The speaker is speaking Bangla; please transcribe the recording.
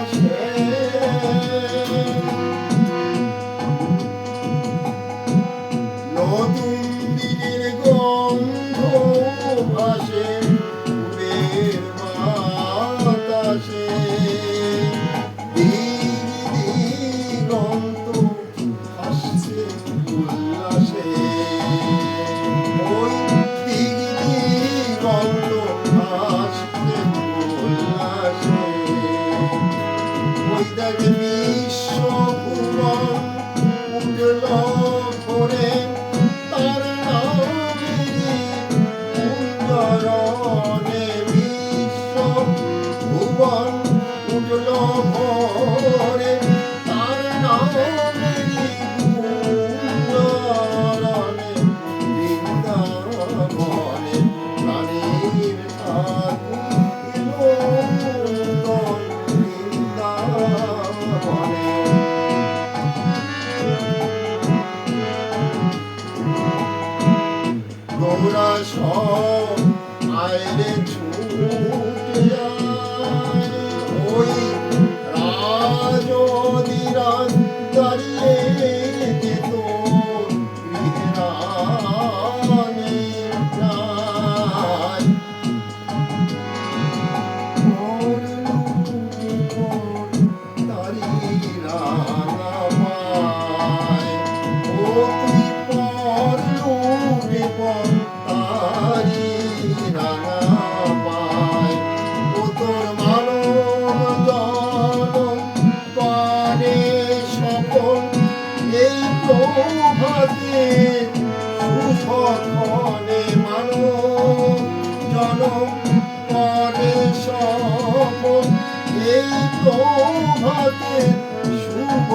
আসে নতুন দিনের গন্ধ ভাসে ফুলের বাতাসে দিগন্ত হাসছে উল্লাসে ওই দিগন্ত হাসছে উল্লাসে ওই দেখ বিশ্ব ভুবন উঠল ভরে তার নামেরই কুঞ্জরণে বিশ্ব ভুবন উঠল ভরে তার নামেরই কুঞ্জরণে বৃন্দাবনে প্রাণীর আগুন নূতন বৃন্দাবনে তোমরা সব আইলে ছুটে যায় ওই রাজদিরাজ দাঁড়িয়ে যেত গৃহরানী প্রায় তারি রাঙা পায় ও তুই পর লুটে পর তারি রাঙা পায় ও তোর মানব জনম পারে সকল এই প্রভাতে সুখনে মানব জনম পারে সকল এই প্রভাতে শুভ